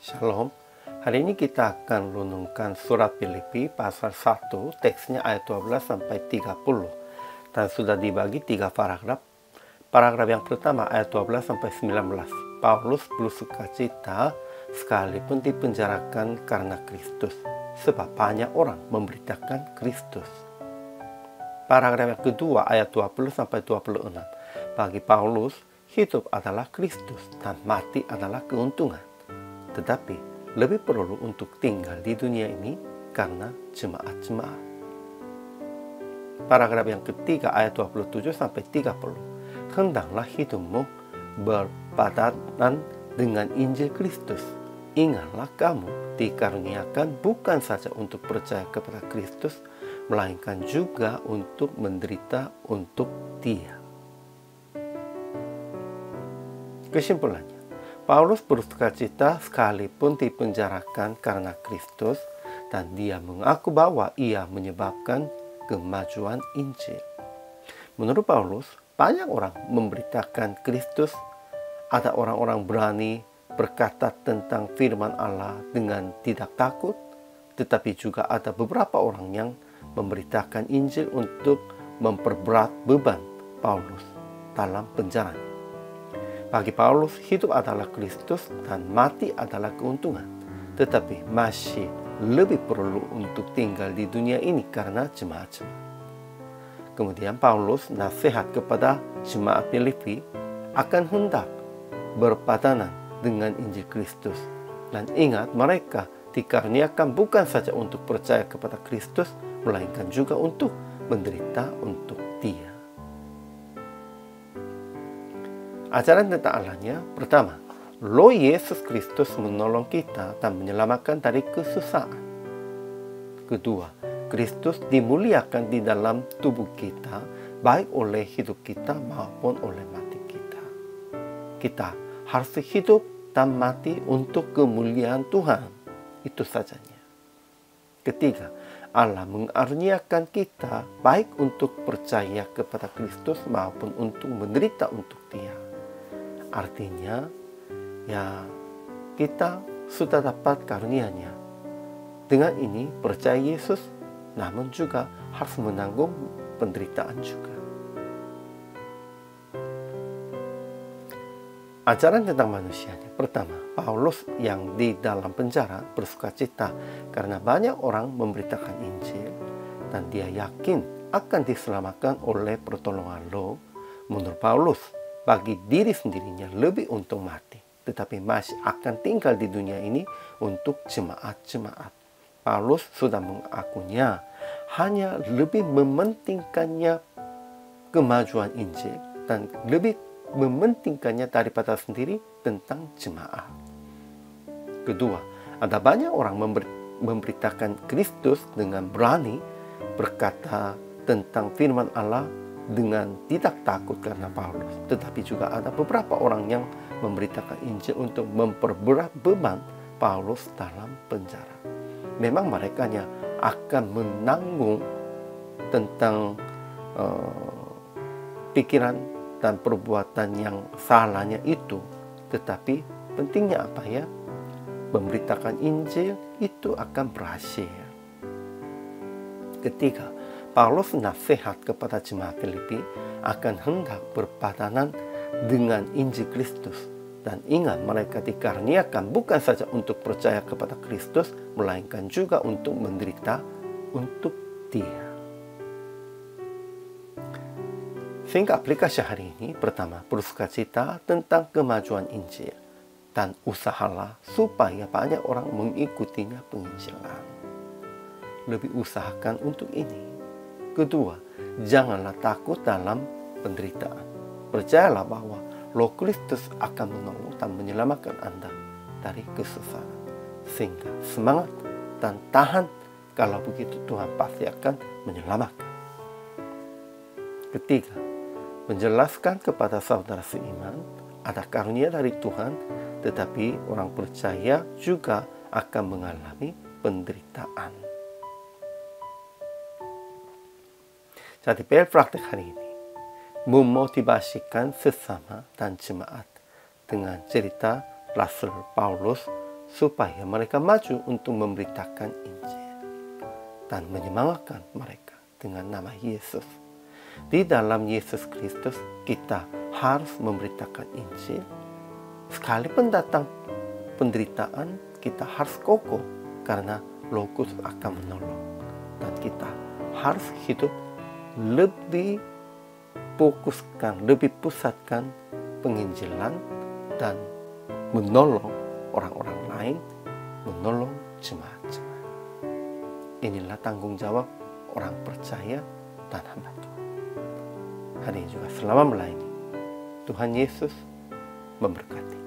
Shalom. Hari ini kita akan renungkan surat Filipi pasal 1, teksnya ayat 12 sampai 30. Dan sudah dibagi 3 paragraf. Paragraf yang pertama ayat 12 sampai 19. Paulus bersukacita sekalipun dipenjarakan karena Kristus, sebab banyak orang memberitakan Kristus. Paragraf yang kedua ayat 20 sampai 26. Bagi Paulus, hidup adalah Kristus dan mati adalah keuntungan. Tetapi lebih perlu untuk tinggal di dunia ini karena jemaat-jemaat. Paragraf yang ketiga ayat 27 sampai 30. Hendaklah hidupmu berpadanan dengan Injil Kristus. Ingatlah kamu dikaruniakan bukan saja untuk percaya kepada Kristus, melainkan juga untuk menderita untuk Dia. Kesimpulannya, Paulus bersukacita sekalipun dipenjarakan karena Kristus, dan dia mengaku bahwa ia menyebabkan kemajuan Injil. Menurut Paulus, banyak orang memberitakan Kristus. Ada orang-orang berani berkata tentang firman Allah dengan tidak takut, tetapi juga ada beberapa orang yang memberitakan Injil untuk memperberat beban Paulus dalam penjara. Bagi Paulus, hidup adalah Kristus dan mati adalah keuntungan. Tetapi masih lebih perlu untuk tinggal di dunia ini karena jemaat-jemaat. Kemudian Paulus nasihat kepada jemaat Filipi akan hendak berpadanan dengan Injil Kristus. Dan ingat, mereka dikaruniakan bukan saja untuk percaya kepada Kristus, melainkan juga untuk menderita untuk Dia. Ajaran tentang Allahnya, pertama, Roh Yesus Kristus menolong kita dan menyelamatkan dari kesusahan. Kedua, Kristus dimuliakan di dalam tubuh kita, baik oleh hidup kita maupun oleh mati kita. Kita harus hidup dan mati untuk kemuliaan Tuhan. Itu sajanya. Ketiga, Allah mengaruniakan kita baik untuk percaya kepada Kristus maupun untuk menderita untuk Dia. Artinya, kita sudah dapat karunia-Nya. Dengan ini percaya Yesus, namun juga harus menanggung penderitaan juga. Ajaran tentang manusianya. Pertama, Paulus yang di dalam penjara bersukacita karena banyak orang memberitakan Injil dan dia yakin akan diselamatkan oleh pertolongan Roh. Menurut Paulus, bagi diri sendirinya lebih untung mati, tetapi masih akan tinggal di dunia ini untuk jemaat-jemaat. Paulus sudah mengakunya, hanya lebih mementingkannya kemajuan Injil dan lebih mementingkannya daripada sendiri tentang jemaat. Kedua, ada banyak orang memberitakan Kristus dengan berani berkata tentang firman Allah dengan tidak takut karena Paulus. Tetapi juga ada beberapa orang yang memberitakan Injil untuk memperberat beban Paulus dalam penjara. Memang mereka akan menanggung tentang pikiran dan perbuatan yang salahnya itu. Tetapi pentingnya apa ya? Memberitakan Injil itu akan berhasil. Ketiga, Paulus nasihat kepada jemaat Filipi akan hendak berpadanan dengan Injil Kristus. Dan ingat, mereka dikaruniakan bukan saja untuk percaya kepada Kristus, melainkan juga untuk menderita untuk Dia. Sehingga aplikasi hari ini, pertama, bersukacita tentang kemajuan Injil. Dan usahalah supaya banyak orang mengikutinya penginjilan. Lebih usahakan untuk ini. Kedua, janganlah takut dalam penderitaan. Percayalah bahwa Roh Kristus akan menolong dan menyelamatkan Anda dari kesusahan. Sehingga semangat dan tahan, kalau begitu Tuhan pasti akan menyelamatkan. Ketiga, menjelaskan kepada saudara seiman, ada karunia dari Tuhan, tetapi orang percaya juga akan mengalami penderitaan. Jadi praktek hari ini memotivasikan sesama dan jemaat dengan cerita Rasul Paulus supaya mereka maju untuk memberitakan Injil dan menyemangatkan mereka dengan nama Yesus. Di dalam Yesus Kristus kita harus memberitakan Injil. Sekalipun datang penderitaan, kita harus kokoh karena Roh Kudus akan menolong. Dan kita harus hidup lebih fokuskan, lebih pusatkan penginjilan dan menolong orang-orang lain, menolong jemaat-jemaat. Inilah tanggung jawab orang percaya dan hamba Tuhan. Hari ini juga selama melayani, Tuhan Yesus memberkati.